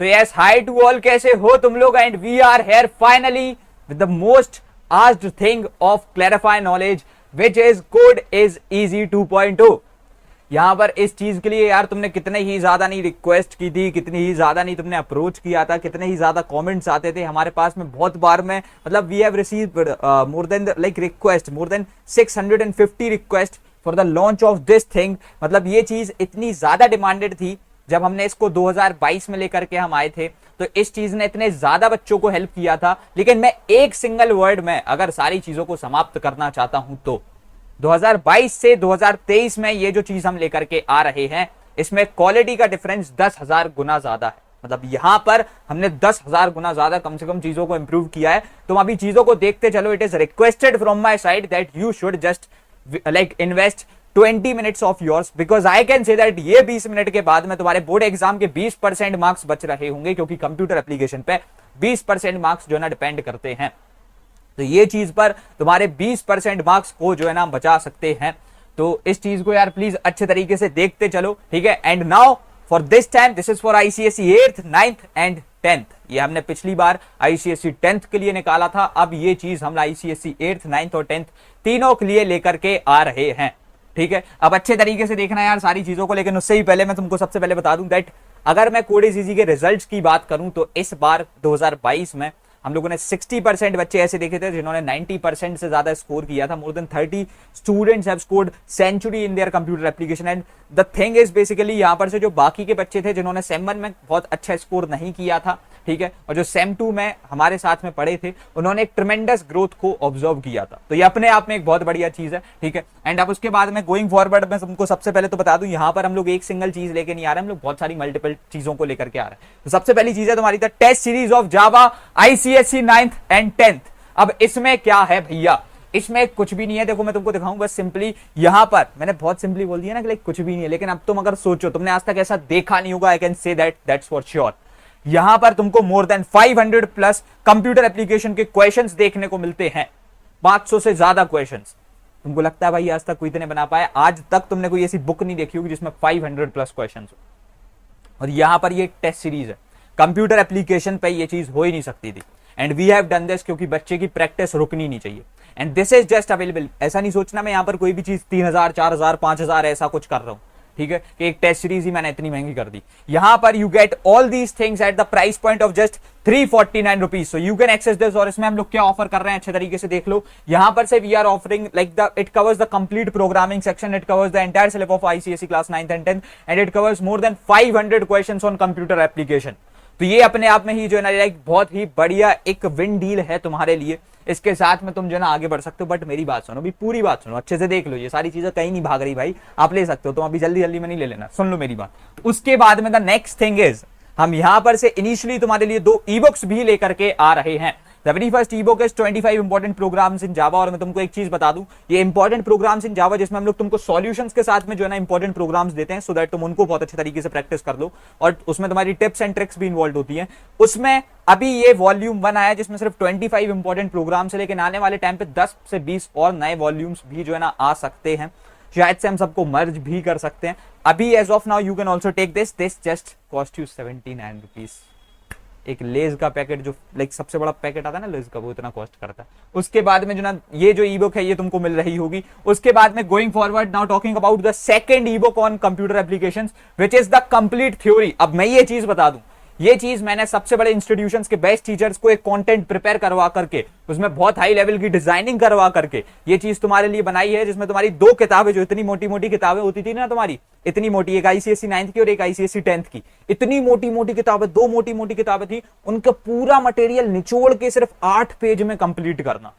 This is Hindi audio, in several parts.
तो यस, हाई टू ऑल, कैसे हो तुम लोग? And we are here finally with the most asked thing of clarify knowledge which is code is easy 2.0। यहां पर इस चीज के लिए यार तुमने कितने ही ज्यादा नहीं रिक्वेस्ट की थी, कितनी ही ज्यादा नहीं तुमने अप्रोच किया था, कितने ही ज्यादा कमेंट्स आते थे हमारे पास में। बहुत बार में मतलब we have received more than like request, more than 650 request for the launch of this thing. मतलब ये चीज इतनी ज्यादा डिमांडेड थी जब हमने इसको 2022 में लेकर के हम आए थे, तो इस चीज ने इतने ज्यादा बच्चों को हेल्प किया था। लेकिन मैं एक सिंगल वर्ड में अगर सारी चीजों को समाप्त करना चाहता हूं तो 2022 से 2023 में ये जो चीज हम लेकर के आ रहे हैं, इसमें क्वालिटी का डिफरेंस 10,000 गुना ज्यादा है। मतलब यहां पर हमने 10,000 गुना ज्यादा कम से कम चीजों को इंप्रूव किया है। तुम अभी चीजों को देखते चलो। It is requested from my side that you should just like invest 20 minutes of yours, because I can say that ये 20 मिनट के बाद में तुम्हारे बोर्ड एग्जाम के 20% मार्क्स बच रहे होंगे, क्योंकि कंप्यूटर एप्लीकेशन पे 20% मार्क्स जो है ना डिपेंड करते हैं। तो ये चीज पर तुम्हारे 20% मार्क्स को जो है ना बचा सकते हैं। तो इस चीज को यार प्लीज अच्छे तरीके से देखते चलो, ठीक है। And now for this time this is for ICSE 8th 9th and 10th। ये हमने पिछली बार आईसीएसई 10th के लिए निकाला था, अब ये चीज हम आईसीएसई 8th 9th और 10th तीनों के लिए लेकर के आ रहे हैं, ठीक है। अब अच्छे तरीके से देखना यार सारी चीजों को। लेकिन उससे ही पहले मैं तुमको सबसे पहले बता दूं दैट अगर मैं कोड इज इजी के रिजल्ट्स की बात करूं तो इस बार 2022 में हम लोगों ने 60% बच्चे ऐसे देखे थे जिन्होंने 90% से ज्यादा स्कोर किया था। More than 30 students have scored century in there computer application. And the thing is basically यहां पर से जो बाकी के बच्चे थे जिन्होंने सेम 1 में बहुत अच्छा स्कोर नहीं किया था, ठीक है, और जो सेम 2 में हमारे साथ में पढ़े थे, उन्होंने एक ट्रेमेंडस ग्रोथ को ऑब्जर्व किया था। तो ये अपने आप में एक बहुत बढ़िया चीज है, ठीक है। एंड अब उसके बाद में गोइंग फॉरवर्ड में तुमको सबसे पहले तो बता दूं, यहां पर हम लोग एक सिंगल चीज लेके नहीं आ रहे, हम लोग बहुत सारी मल्टीपल चीजों को लेकर के आ रहे हैं। तो सबसे पहली चीज है तुम्हारी the test series of Java ICSE 9th and 10th। अब इसमें क्या है भैया? इसमें कुछ भी नहीं है। देखो मैं तुमको दिखाऊं बस सिंपली, यहां पर मैंने बहुत सिंपली बोल दिया ना कि लाइक कुछ भी नहीं है। लेकिन अब तुम अगर सोचो, तुमने आज तक ऐसा देखा नहीं होगा, I can say that's for sure. यहां पर तुमको मोर देन 500 प्लस कंप्यूटर एप्लीकेशन के क्वेश्चंस देखने को मिलते हैं, 500 से ज्यादा क्वेश्चंस। तुमको लगता है भाई आज तक कोई इतने बना पाया? आज तक तुमने कोई ऐसी बुक नहीं देखी होगी जिसमें 500 प्लस क्वेश्चंस हो। और यहां पर ये टेस्ट सीरीज है, कंप्यूटर एप्लीकेशन पे ये चीज हो ही नहीं सकती थी। And we have done this क्योंकि बच्चे की प्रैक्टिस रुकनी नहीं चाहिए। And this is just available. ऐसा नहीं सोचना मैं यहां पर कोई भी चीज 3,000 4,000 5,000 ऐसा कुछ कर रहा हूं, ठीक है, कि एक टेस्ट सीरीज ही मैंने इतनी महंगी कर दी। यहां पर you get all these things at the price point of just 349 rupees. So you can access this. और इसमें हम लोग क्या ऑफर कर रहे हैं अच्छे तरीके से देख लो। यहां पर से we are offering like the it covers the complete programming section, it covers the entire syllabus of ICSE class 9th and 10th and it covers more than 500 questions on computer application. तो ये अपने आप में ही जो है ना लाइक बहुत ही बढ़िया एक विन डील है तुम्हारे लिए। इसके साथ में तुम जो है ना आगे बढ़ सकते हो। बट मेरी बात सुनो, भी पूरी बात सुनो, अच्छे से देख लो, ये सारी चीजें कहीं नहीं भाग रही भाई, आप ले सकते हो। तुम अभी जल्दी जल्दी में नहीं ले लेना, सुन लो मेरी बात। उसके बाद में द नेक्स्ट थिंग इज हम यहां पर से इनिशियली तुम्हारे लिए 2 ई बुक्स भी लेकर के आ रहे हैं। The very first ebook is 25 important programs in Java। और मैं तुमको एक चीज बता दूं, ये इंपॉर्टेंट प्रोग्राम्स इन जावा जिसमें हम लोग तुमको सॉल्यूशंस के साथ में जो है ना इंपॉर्टेंट प्रोग्राम्स देते हैं, सो दैट तुम उनको बहुत अच्छे तरीके से प्रैक्टिस कर लो। और उसमें तुम्हारी टिप्स एंड ट्रिक्स भी इन्वॉल्व होती हैं। उसमें अभी ये वॉल्यूम 1 आया जिसमें सिर्फ 25 इंपॉर्टेंट प्रोग्राम्स है, लेकिन आने वाले टाइम पे 10 से 20 और नए वॉल्यूम्स भी जो है ना आ सकते हैं। शायद से हम सबको मर्ज भी कर सकते हैं। अभी as of now you can also take this just cost you 79 rupees. एक लेज का पैकेट जो लाइक सबसे बड़ा पैकेट आता है ना लेज का, वो इतना कॉस्ट करता है। उसके बाद में जो ना ये जो ई बुक है ये तुमको मिल रही होगी। उसके बाद में going forward now talking about the second E book on computer applications which is the complete theory. अब मैं ये चीज बता दूं, ये चीज मैंने सबसे बड़े इंस्टीट्यूशंस के बेस्ट टीचर्स को एक कंटेंट प्रिपेयर करवा करके, उसमें बहुत हाई लेवल की डिजाइनिंग करवा करके ये चीज तुम्हारे लिए बनाई है, जिसमें तुम्हारी 2 किताबें जो इतनी मोटी मोटी किताबें होती थी ना तुम्हारी, इतनी मोटी, एक आईसीएसई 9th की और एक आईसीएसई 10th की, इतनी मोटी मोटी किताबें, 2 मोटी मोटी किताबें थी, उनका पूरा मटेरियल निचोड़ के सिर्फ 8 पेज में कंप्लीट करना,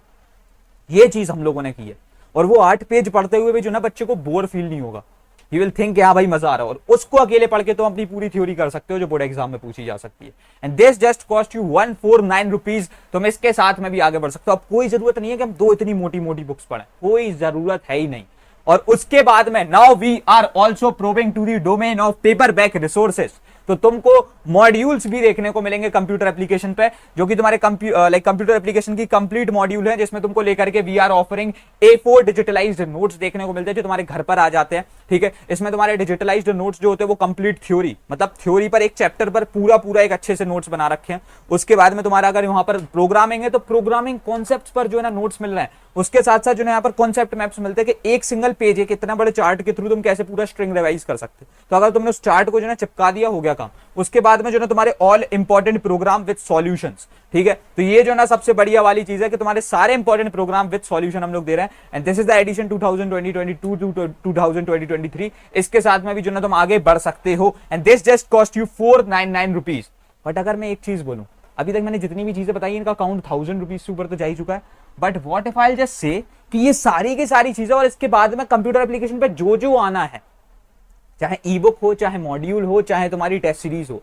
ये चीज हम लोगों ने की है। और वो 8 पेज पढ़ते हुए भी जो ना बच्चे को बोर फील नहीं होगा। यू विल थिंक हाँ भाई मजा आ रहा है। और उसको अकेले पढ़ के तुम अपनी पूरी थ्योरी कर सकते हो जो बोर्ड एग्जाम में पूछी जा सकती है। And this just cost you 149 rupees. तुम इसके साथ में भी आगे बढ़ सकते हो। अब कोई जरूरत नहीं है कि हम 2 इतनी मोटी मोटी बुक्स पढ़ें, कोई जरूरत है ही नहीं। और उसके बाद में now we are also proving to the domain of paper back resources. तो तुमको मॉड्यूल्स भी देखने को मिलेंगे कंप्यूटर एप्लीकेशन पे, जो कि तुम्हारे कंप्यूटर एप्लीकेशन की कंप्लीट मॉड्यूल है, जिसमें तुमको लेकर के we are offering A4 digitalized notes देखने को मिलते हैं जो तुम्हारे घर पर आ जाते हैं। ठीक है, इसमें तुम्हारे डिजिटलाइज्ड नोट्स जो होते हैं वो कंप्लीट थ्योरी, मतलब थ्योरी पर एक चैप्टर पर पूरा एक अच्छे से नोट्स बना रखे हैं। उसके बाद में तुम्हारा अगर वहां पर प्रोग्रामिंग है तो प्रोग्रामिंग कॉन्सेप्ट्स पर जो है ना नोट्स मिल रहे हैं। उसके साथ साथ जो है यहाँ पर कॉन्सेप्ट मैप्स मिलते हैं कि एक सिंगल पेज है, कितना बड़े चार्ट के थ्रू तुम कैसे पूरा स्ट्रिंग रिवाइज कर सकते हो। तो अगर तुमने उस चार्ट को जो है चिपका दिया, हो गया काम। उसके बाद में जो है तुम्हारे all important program with solutions. ठीक है, तो ये जो ना सबसे बढ़िया वाली चीज है कि तुम्हारे सारे इंपॉर्टेंट प्रोग्राम विद सॉल्यूशन हम लोग दे रहे हैं। And this is the edition 2022 to 2023। इसके साथ में भी जो ना तुम आगे बढ़ सकते हो। And this just cost you 499 rupees. But अगर मैं एक चीज बोलूं, अभी तक मैंने जितनी भी चीजें बताई इनका अकाउंट 1000 रुपीज से ऊपर तो जा ही चुका है। But what if I just say कि ये सारी की सारी चीजें और इसके बाद में कंप्यूटर एप्लीकेशन पे जो जो आना है, चाहे ई बुक हो, चाहे मॉड्यूल हो, चाहे तुम्हारी टेस्ट सीरीज हो,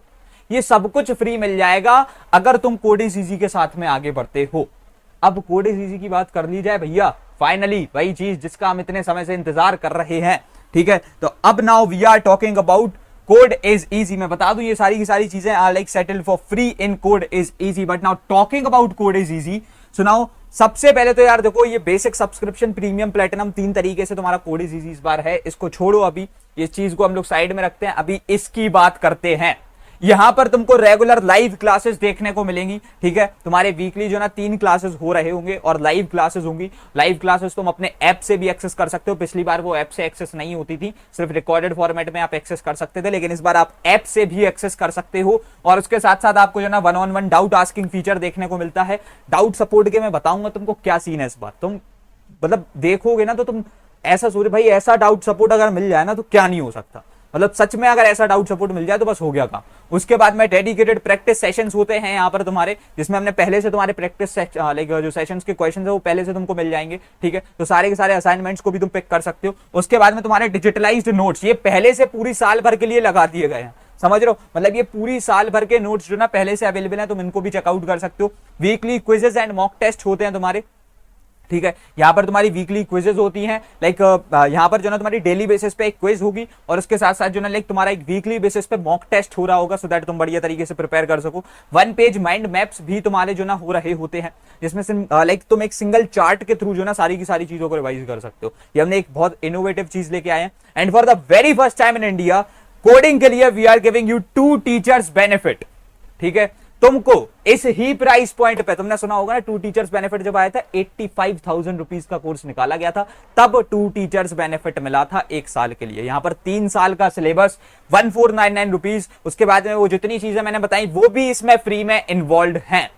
ये सब कुछ फ्री मिल जाएगा अगर तुम कोड इज इजी के साथ में आगे बढ़ते हो। अब कोड इज इजी की बात कर ली जाए भैया, फाइनली वही चीज जिसका हम इतने समय से इंतजार कर रहे हैं। ठीक है, तो अब now we are talking about code is easy. मैं बता दूं ये सारी की सारी चीजें are like settled for free in code is easy. But now talking about code is easy, so now सबसे पहले तो यार देखो, ये बेसिक, सब्सक्रिप्शन, प्रीमियम, प्लेटिनम, 3 तरीके से तुम्हारा कोड इज इजी इस बार है। इसको छोड़ो, अभी इस चीज को हम लोग साइड में रखते हैं, अभी इसकी बात करते हैं। यहां पर तुमको रेगुलर लाइव क्लासेस देखने को मिलेंगी। ठीक है, तुम्हारे वीकली जो ना 3 क्लासेस हो रहे होंगे और लाइव क्लासेस होंगी। लाइव क्लासेस तुम अपने ऐप से भी एक्सेस कर सकते हो। पिछली बार वो ऐप से एक्सेस नहीं होती थी, सिर्फ रिकॉर्डेड फॉर्मेट में आप एक्सेस कर सकते थे, लेकिन इस बार आप ऐप से भी एक्सेस कर सकते हो। और उसके साथ साथ आपको जो ना 1-on-1 डाउट आस्किंग फीचर देखने को मिलता है। डाउट सपोर्ट के मैं बताऊंगा तुमको क्या सीन है इस बार। तुम मतलब देखोगे ना तो तुम ऐसा सोच, भाई ऐसा डाउट सपोर्ट अगर मिल जाए ना तो क्या नहीं हो सकता। मतलब सच में अगर ऐसा डाउट सपोर्ट मिल जाए तो बस हो गया काम। उसके बाद में डेडिकेटेड प्रैक्टिस सेशंस होते हैं यहाँ पर तुम्हारे, जिसमें हमने पहले से तुम्हारे प्रैक्टिस लाइक जो सेशंस के क्वेश्चन है वो पहले से तुमको मिल जाएंगे। ठीक है, तो सारे के सारे असाइनमेंट्स को भी तुम पिक कर सकते हो। उसके बाद में तुम्हारे डिजिटलाइज्ड नोट्स, ये पहले से पूरी साल भर के लिए लगा दिए गए हैं, समझ रहे हो। मतलब ये पूरी साल भर के नोट्स जो ना पहले से अवेलेबल है, तुम इनको भी चेकआउट कर सकते हो। Weekly quizzes and mock test होते हैं तुम्हारे। ठीक है, यहाँ पर तुम्हारी वीकली क्विजेज होती हैं, लाइक यहाँ पर जो ना तुम्हारी डेली बेसिस पे एक क्विज होगी और उसके साथ साथ जो ना लाइक तुम्हारा एक वीकली बेसिस पे मॉक टेस्ट हो रहा होगा, सो दैट तुम बढ़िया तरीके से प्रिपेयर कर सको। 1 पेज माइंड मैप्स भी तुम्हारे जो ना हो रहे होते हैं, जिसमें से लाइक तुम एक सिंगल चार्ट के थ्रू जो ना सारी की सारी चीजों को रिवाइज कर सकते हो। ये हमने एक बहुत इनोवेटिव चीज लेके आए हैं। And for the very first time in India, coding के लिए we are giving you 2 teachers benefit. ठीक है, तुमको इस ही प्राइस पॉइंट पे, तुमने सुना होगा ना 2 टीचर्स बेनिफिट जब आया था, 85,000 रुपीज का कोर्स निकाला गया था, तब 2 टीचर्स बेनिफिट मिला था 1 साल के लिए। यहां पर 3 साल का सिलेबस 1499 रुपीज। उसके बाद में वो जितनी चीजें मैंने बताई वो भी इसमें फ्री में इन्वॉल्व हैं।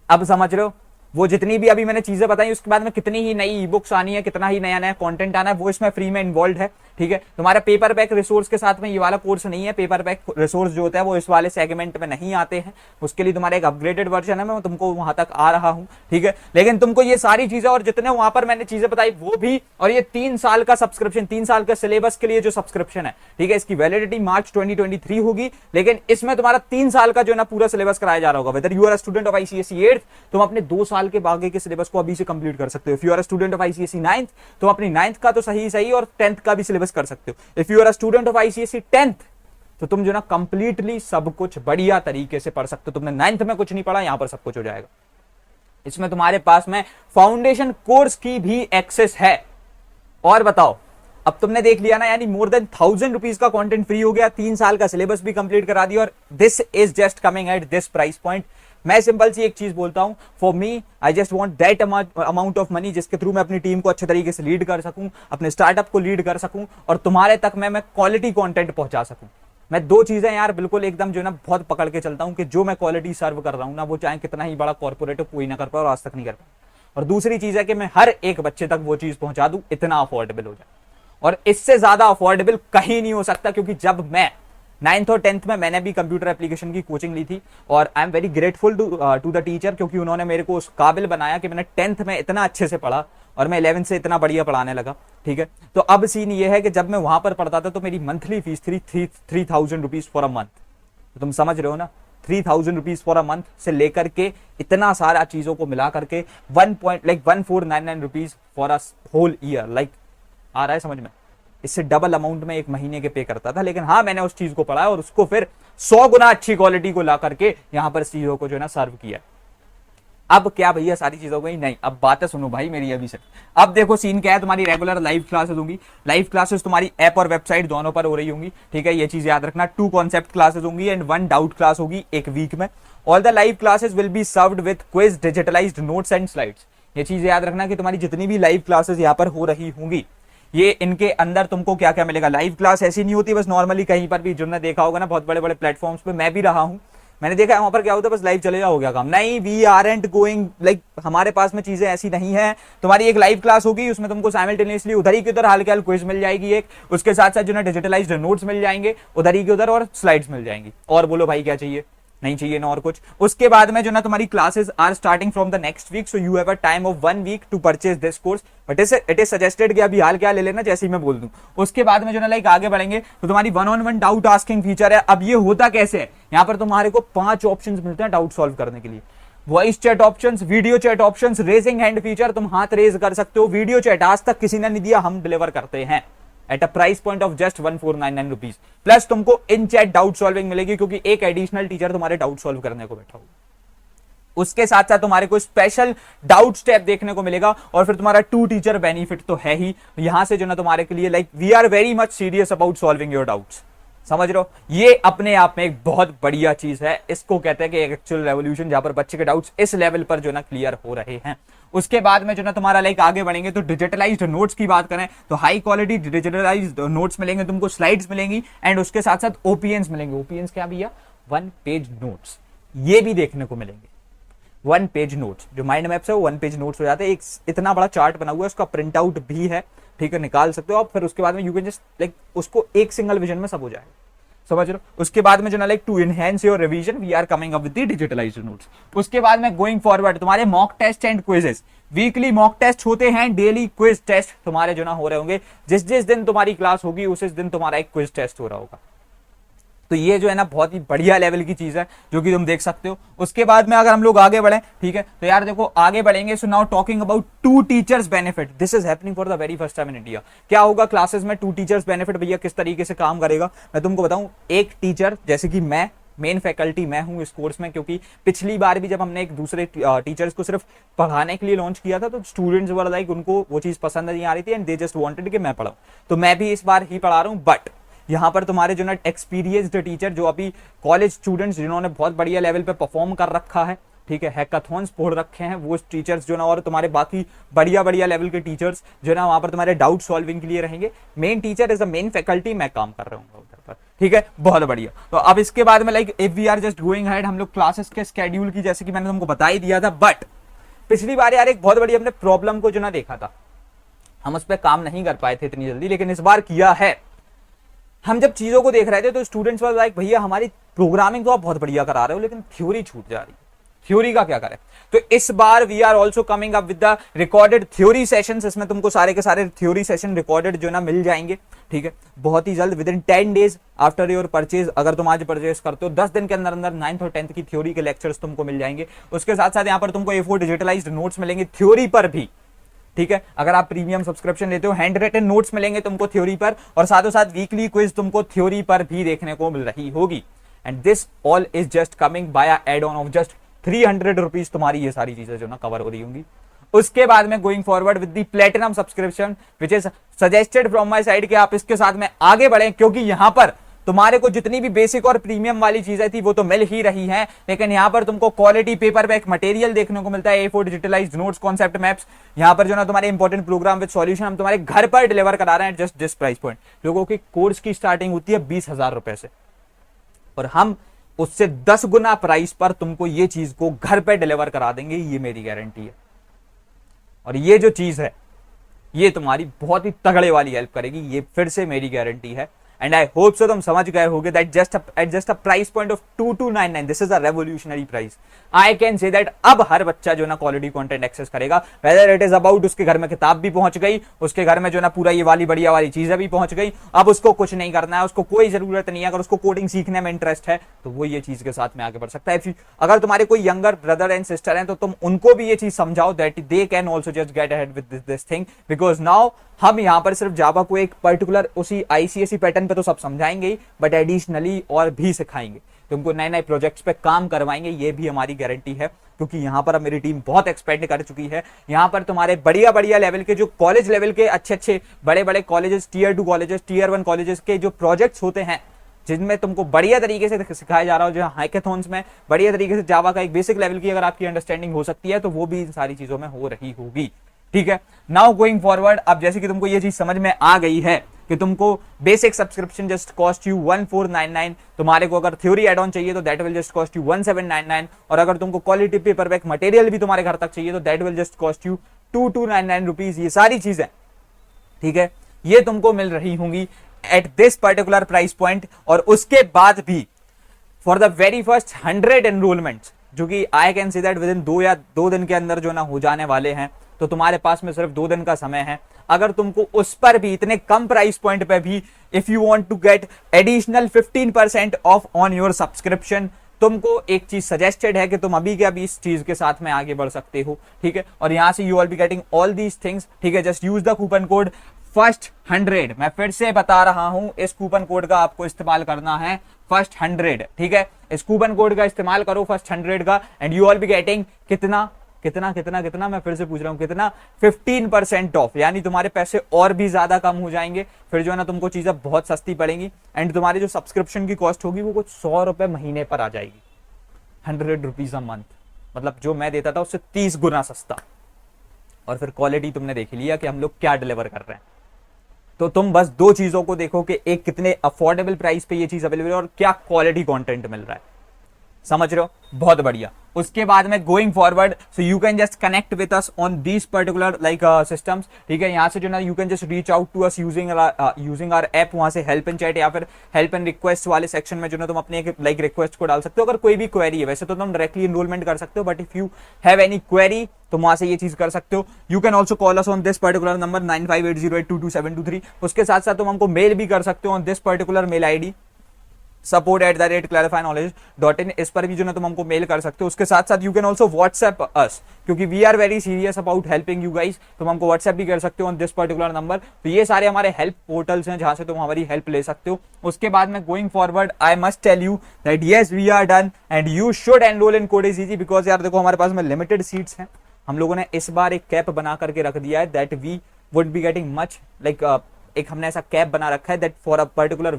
अब समझ रहे हो, वो जितनी भी अभी मैंने चीजें बताई उसके बाद में कितनी ही नई ई बुक्स आनी है, कितना ही नया नया कंटेंट आना है, वो इसमें फ्री में इन्वॉल्व है। ठीक है, तुम्हारा पेपर बैक रिसोर्स के साथ में ये वाला कोर्स नहीं है। पेपर बैक रिसोर्स जो होता है वो इस वाले सेगमेंट में नहीं आते हैं, उसके लिए तुम्हारा एक अपग्रेडेड वर्जन है, मैं तुमको वहां तक आ रहा हूं। ठीक है, लेकिन तुमको ये सारी चीजें और जितने वहां पर मैंने चीजें बताई वो भी, और ये 3 साल का सब्सक्रिप्शन, 3 साल का सिलेबस के लिए जो सब्सक्रिप्शन है, ठीक है, इसकी वैलिडिटी मार्च 2023 होगी। लेकिन इसमें तुम्हारा 3 साल का जो ना पूरा सिलेबस कराया जा रहा होगा। Whether you are a student of ICSE 8th, तुम अपने 2 साल के बागे के सिलेबस को अभी से कंप्लीट कर सकते हो। If you are a student of ICSE 9th, तुम अपनी 9th का तो सही और 10th का भी सिलेबस कर सकते हो। If you are a student of ICSE 10th, तो तुम जो ना कंप्लीटली सब कुछ बढ़िया तरीके से पढ़ सकते हो। तुमने 9th में कुछ नहीं पढ़ा, यहां पर सब कुछ हो जाएगा। इसमें तुम्हारे पास में फाउंडेशन कोर्स की भी एक्सेस है। और बताओ, अब तुमने देख लिया ना, यानी मोर देन 1000 रुपीज का कंटेंट फ्री हो गया, 3 साल का सिलेबस भी कंप्लीट करा दिया, और this is just coming at this price point. मैं सिंपल सी एक चीज बोलता हूं, for me I just want that amount of money जिसके थ्रू मैं अपनी टीम को अच्छे तरीके से लीड कर सकूं, अपने स्टार्टअप को लीड कर सकूं, और तुम्हारे तक मैं क्वालिटी कंटेंट पहुंचा सकूं। मैं 2 चीजें यार बिल्कुल एकदम जो ना बहुत पकड़ के चलता हूं कि जो मैं क्वालिटी सर्व कर रहा हूं ना, वो चाहे कितना ही बड़ा कॉर्पोरेट कोई ना कर पाए, और आज तक नहीं कर पाए। और दूसरी चीज है कि मैं हर एक बच्चे तक वो चीज पहुंचा दूं, इतना अफोर्डेबल हो जाए, और इससे ज्यादा अफोर्डेबल कहीं नहीं हो सकता। क्योंकि जब मैं 9th और 10th में मैंने भी कंप्यूटर एप्लीकेशन की कोचिंग ली थी, और I am very grateful to the teacher, क्योंकि उन्होंने मेरे को उस काबिल बनाया कि मैंने 10th में इतना अच्छे से पढ़ा और मैं 11th से इतना बढ़िया पढ़ाने लगा। ठीक है, तो अब सीन ये है कि जब मैं वहां पर पढ़ता था तो मेरी मंथली फीस थी 3000 रुपीज फॉर अ मंथ। तो तुम समझ रहे हो ना, 3000 रुपीज फॉर अ मंथ से लेकर के इतना सारा चीजों को मिला करके 1499 rupees for a whole year. Like आ रहा है समझ में? इससे डबल अमाउंट में एक महीने के पे करता था, लेकिन हाँ मैंने उस चीज को पढ़ा और उसको फिर 100 गुना अच्छी क्वालिटी को ला करके यहाँ पर चीजों को जो है ना सर्व किया। अब क्या भैया सारी चीज हो गई? नहीं, अब बातें सुनो भाई मेरी अभी से। अब देखो सीन क्या है, तुम्हारी रेगुलर लाइव क्लासेस होंगी। लाइव क्लासेस तुम्हारी ऐप और वेबसाइट दोनों पर हो रही होंगी, ठीक है, ये चीज याद रखना। 2 कॉन्सेप्ट क्लासेस होंगी एंड 1 डाउट क्लास होगी एक वीक में। All the live classes will be served with quiz, digitalised notes and slides. ये चीज याद रखना कि तुम्हारी जितनी भी लाइव क्लासेस यहाँ पर हो रही होंगी, ये इनके अंदर तुमको क्या क्या मिलेगा। लाइव क्लास ऐसी नहीं होती बस नॉर्मली कहीं पर भी, जिन्होंने देखा होगा ना बहुत बड़े बड़े प्लेटफॉर्म्स पे, मैं भी रहा हूं, मैंने देखा है वहां पर क्या होता है बस लाइव चले जाओ हो गया काम। नहीं, we are and going like, हमारे पास में चीजें ऐसी नहीं है। तुम्हारी एक लाइव क्लास होगी, उसमें तुमको साइमल्टेनियसली उधर ही की उधर हाल के हाल क्विज मिल जाएगी एक, उसके साथ साथ जो ना डिजिटलाइज्ड नोट्स मिल जाएंगे उधर ही की उधर, और स्लाइड्स मिल जाएंगी। और बोलो भाई क्या चाहिए? नहीं चाहिए ना और कुछ। उसके बाद में जो ना तुम्हारी classes are starting from the next week, so you have a time of 1 week to purchase this course, but it is suggested कि अभी हाल क्या ले लेना जैसे ही मैं बोल दूं। उसके बाद में जो ना लाइक आगे बढ़ेंगे तो तुम्हारी 1-on-1 डाउट आस्किंग फीचर है। अब ये होता कैसे है, यहाँ पर तुम्हारे को 5 ऑप्शंस मिलते हैं डाउट सॉल्व करने के लिए। Voice chat options, video chat options, raising hand feature, तुम हाथ रेज कर सकते हो। वीडियो चैट आज तक किसी ने नहीं दिया, हम डिलीवर करते हैं at a price point of just 1499 rupees. Plus तुमको इन चैट डाउट सॉल्विंग मिलेगी क्योंकि एक एडिशनल टीचर तुम्हारे डाउट सॉल्व करने को बैठा होगा। उसके साथ साथ तुम्हारे को स्पेशल डाउट स्टेप देखने को मिलेगा, और फिर तुम्हारा 2 टीचर बेनिफिट तो है ही। यहां से जो ना तुम्हारे के लिए like we are very much serious about solving your doubts, समझ रहे हो। ये अपने आप में एक बहुत बढ़िया चीज है, इसको कहते हैं कि एक एक्चुअल रेवोल्यूशन, जहां पर बच्चे के डाउट्स इस लेवल पर जो ना क्लियर हो रहे हैं। उसके बाद में जो ना तुम्हारा लाइक आगे बढ़ेंगे तो डिजिटलाइज्ड नोट्स की बात करें तो हाई क्वालिटी डिजिटलाइज्ड नोट्स मिलेंगे तुमको, स्लाइड्स मिलेंगी एंड उसके साथ साथ ओपीएंस मिलेंगे। ओपीएंस क्या भैया? 1 पेज नोट्स, ये भी देखने को मिलेंगे। 1 पेज नोट्स, जो माइंड मैप्स है वो 1 पेज नोट्स हो जाते हैं। एक इतना बड़ा चार्ट बना हुआ है, उसका प्रिंट आउट भी है, ठीक है, निकाल सकते हो आप। फिर उसके बाद में यू कैन जस्ट लाइक उसको एक सिंगल विजन में सब हो जाएगा, समझ रहे हो। उसके बाद में जो ना like to enhance your revision we are coming up with the digitalized notes. उसके बाद में गोइंग फॉरवर्ड तुम्हारे mock test and quizzes, weekly mock test होते हैं, डेली क्विज टेस्ट तुम्हारे जो ना हो रहे होंगे। जिस जिस दिन तुम्हारी क्लास होगी उस दिन तुम्हारा एक क्विज टेस्ट हो रहा होगा। तो ये जो है ना बहुत ही बढ़िया लेवल की चीज है जो कि तुम देख सकते हो। उसके बाद में अगर हम लोग आगे बढ़े, ठीक है, तो यार देखो आगे बढ़ेंगे। So now talking about 2 teachers benefit, this is happening for the very first time in India. क्या होगा क्लासेस में 2 टीचर्स बेनिफिट? भैया किस तरीके से काम करेगा मैं तुमको बताऊं। एक टीचर, जैसे कि मैं मेन फैकल्टी मैं हूं इस कोर्स में, क्योंकि पिछली बार भी जब हमने एक दूसरे टीचर्स को सिर्फ पढ़ाने के लिए लॉन्च किया था तो स्टूडेंट्स वर लाइक उनको वो चीज पसंद नहीं आ रही थी एंड दे जस्ट वांटेड कि मैं पढ़ाऊं। तो मैं भी इस बार ही पढ़ा रहा हूं, बट यहाँ पर तुम्हारे जो ना एक्सपीरियंस्ड टीचर, जो अभी कॉलेज स्टूडेंट्स जिन्होंने बहुत बढ़िया लेवल पे परफॉर्म कर रखा है, ठीक है, हैकाथॉन्स पढ़ रखे हैं, वो टीचर्स जो ना, और तुम्हारे बाकी बढ़िया बढ़िया लेवल के टीचर्स जो ना वहां पर तुम्हारे डाउट सॉल्विंग के लिए रहेंगे। Main teacher is the main faculty, मैं काम कर रहा हूँ उधर पर, ठीक है, बहुत बढ़िया। तो अब इसके बाद में like if we are just going ahead, हम लोग क्लासेस के स्केड्यूल की जैसे कि मैंने तुमको बता ही दिया था, बट पिछली बार यार एक बहुत बड़ी हमने प्रॉब्लम को जो ना देखा था, हम उस पर काम नहीं कर पाए थे इतनी जल्दी, लेकिन इस बार किया है। हम जब चीजों को देख रहे थे तो स्टूडेंट्स वाले लाइक भैया हमारी प्रोग्रामिंग तो आप बहुत बढ़िया करा रहे हो लेकिन थ्योरी छूट जा रही है, थ्योरी का क्या करें। तो इस बार we are also coming up with the recorded theory sessions. इसमें तुमको सारे के सारे थ्योरी सेशन रिकॉर्डेड जो ना मिल जाएंगे, ठीक है, बहुत ही जल्द, with in 10 days after your purchase. अगर तुम आज परचेज करते हो 10 दिन के अंदर अंदर 9th और 10th की थ्योरी के लेक्चर्स तुमको मिल जाएंगे। उसके साथ साथ यहाँ पर तुमको A4 डिजिटलाइज्ड नोट्स मिलेंगे थ्योरी पर भी, ठीक है, अगर आप प्रीमियम सब्सक्रिप्शन लेते हो। हैंड रिटन नोट्स मिलेंगे तुमको थ्योरी पर, और साथों साथ वीकली क्विज तुमको थ्योरी पर भी देखने को मिल रही होगी। And this all is just coming by add on off just 300 rupees. तुम्हारी ये सारी चीजें जो ना कवर हो रही होंगी। उसके बाद में going forward with the platinum subscription which is suggested from my side कि आप इसके साथ में आगे बढ़े, क्योंकि यहां पर तुम्हारे को जितनी भी बेसिक और प्रीमियम वाली चीजें थी वो तो मिल ही रही हैं, लेकिन यहाँ पर तुमको क्वालिटी पेपर बैक मटेरियल देखने को मिलता है, A4 digitalized notes, concept maps, यहाँ पर जो ना तुम्हारे इंपॉर्टेंट प्रोग्राम विद सॉल्यूशन हम तुम्हारे घर पर डिलीवर करा रहे हैं जस्ट दिस प्राइस पॉइंट। लोगों की कोर्स की स्टार्टिंग होती है 20,000 रुपए से, और हम उससे 10 गुना प्राइस पर तुमको ये चीज को घर पे डिलीवर करा देंगे, ये मेरी गारंटी है। और ये जो चीज है ये तुम्हारी बहुत ही तगड़े वाली हेल्प करेगी, ये फिर से मेरी गारंटी है। एंड आई होप सो तुम समझ गए होगे that just a price point of 2299, this is a revolutionary price. I can say that अब हर बच्चा जो ना क्वालिटी कंटेंट एक्सेस करेगा, वेदर इट इज अबाउट उसके घर में किताब भी पहुंच गई, उसके घर में जो ना पूरा ये वाली बढ़िया वाली चीजें भी पहुंच गई, अब उसको कुछ नहीं करना है, उसको कोई जरूरत नहीं है। अगर उसको कोडिंग सीखने में इंटरेस्ट है तो वो ये चीज के साथ में आगे बढ़ सकता है। अगर तुम्हारे कोई यंगर ब्रदर एंड सिस्टर हैं तो तुम उनको भी ये चीज समझाओ that they can also just get ahead with this thing, because now हम यहाँ पर सिर्फ जावा को एक पर्टिकुलर उसी आईसीएसई पैटर्न पे तो सब समझाएंगे ही, बट एडिशनली और भी सिखाएंगे, तुमको नए नए प्रोजेक्ट्स पे काम करवाएंगे, ये भी हमारी गारंटी है, क्योंकि यहाँ पर अब मेरी टीम बहुत एक्सपेंड कर चुकी है। यहाँ पर तुम्हारे बढ़िया बढ़िया लेवल के जो कॉलेज लेवल के अच्छे अच्छे बड़े बड़े colleges, tier 2 colleges, tier 1 colleges के जो प्रोजेक्ट्स होते हैं, जिनमें तुमको बढ़िया तरीके से सिखाया जा रहा हो, जो हैकेथॉन्स में बढ़िया तरीके से जावा का एक बेसिक लेवल की अगर आपकी अंडरस्टैंडिंग हो सकती है, तो वो भी इन सारी चीजों में हो रही होगी। ठीक है, नाउ गोइंग फॉरवर्ड, अब जैसे कि तुमको ये चीज समझ में आ गई है कि तुमको basic subscription just cost you 1499, तुम्हारे को अगर थ्योरी एड ऑन चाहिए तो that will just cost you 1799, और अगर तुमको क्वालिटी पेपर बैक मटेरियल भी तुम्हारे घर तक चाहिए तो that will just cost you 2299 rupees. ये सारी चीजें, ठीक है, ये तुमको मिल रही होंगी at this particular price point. और उसके बाद भी for the very first 100 enrolment, जो कि I can see that with in 2 दिन के अंदर जो ना हो जाने वाले हैं, तो तुम्हारे पास में सिर्फ 2 दिन का समय है। अगर तुमको उस पर भी इतने कम प्राइस पॉइंट पे भी if you want to get additional 15% off on your subscription, तुमको एक चीज सजेस्टेड है कि तुम अभी के अभी इस चीज के साथ में आगे बढ़ सकते हो। ठीक है, और यहां से you will be getting all these things. ठीक है, just use the coupon code first 100। मैं फिर से बता रहा हूं, इस कूपन कोड का आपको इस्तेमाल करना है फर्स्ट 100। ठीक है, इस कूपन कोड का इस्तेमाल करो फर्स्ट 100 का, and you will be getting कितना कितना कितना कितना मैं फिर से पूछ रहा हूं, कितना 15% ऑफ, यानी तुम्हारे पैसे और भी ज्यादा कम हो जाएंगे। फिर जो है ना तुमको चीजें बहुत सस्ती पड़ेंगी, एंड तुम्हारी जो सब्सक्रिप्शन की कॉस्ट होगी वो कुछ 100 रुपए महीने पर आ जाएगी। 100 रुपीज अ मंथ, मतलब जो मैं देता था उससे 30 गुना सस्ता। और फिर क्वालिटी तुमने देख लिया कि हम लोग क्या डिलीवर कर रहे हैं। तो तुम बस 2 चीजों को देखो कि एक कितने अफोर्डेबल प्राइस पे ये चीज अवेलेबल है और क्या क्वालिटी कंटेंट मिल रहा है। समझ रहे हो, बहुत बढ़िया। उसके बाद में going forward, so you can just connect with us on these particular like systems. ठीक है, यहाँ से जो ना you can just reach out to us using our app. वहां से हेल्प एंड चैट या फिर हेल्प एंड रिक्वेस्ट वाले सेक्शन में जो ना तुम अपने एक लाइक रिक्वेस्ट को डाल सकते हो। अगर कोई भी क्वेरी है, वैसे तो तुम डायरेक्टली एनरोलमेंट कर सकते हो, but if you have any query तो वहां से ये चीज कर सकते हो। You can also call us on this particular number 9580822723। उसके साथ साथ तुम हमको मेल भी कर सकते हो on this particular mail ID support@clarifyKnowledge.in। इस पर भी जो ना तुम हमको मेल कर सकते हो। उसके साथ साथ you can also WhatsApp us, क्योंकि we are very serious about helping you guys. तुम हमको व्हाट्सएप भी कर सकते हो ऑन दिस पर्टिकुलर नंबर। तो ये सारे हमारे हेल्प पोर्टल्स हैं जहां से तुम हमारी हेल्प ले सकते हो। उसके बाद में going forward I must tell you that yes we are done and you should enrol in code is easy, because यार देखो हमारे पास में लिमिटेड सीट्स हैं। हम लोगों ने इस बार एक कैप बना करके रख दिया है that we would be getting much like एक हमने ऐसा कैप बना रखा है that for a particular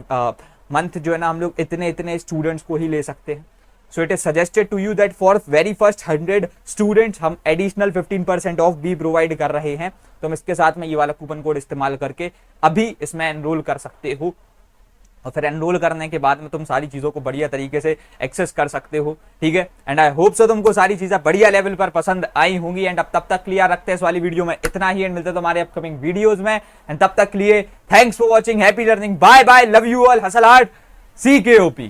month जो है ना हम लोग इतने इतने स्टूडेंट्स को ही ले सकते हैं। So it is suggested to you that for very first 100 students हम एडिशनल 15% ऑफ भी प्रोवाइड कर रहे हैं। तुम इसके साथ में ये वाला कूपन कोड इस्तेमाल करके अभी इसमें एनरोल कर सकते हो, और फिर एनरोल करने के बाद में तुम सारी चीजों को बढ़िया तरीके से एक्सेस कर सकते हो। ठीक है, एंड आई होप सो तुमको सारी चीजें बढ़िया लेवल पर पसंद आई होंगी। एंड अब तब तक क्लियर रखते हैं इस वाली वीडियो में इतना ही, एंड मिलते हैं तुम्हारे अपकमिंग वीडियोस में। एंड तब तक के लिए thanks for watching, happy learning, bye bye, love you all, hustle hard, CKOP।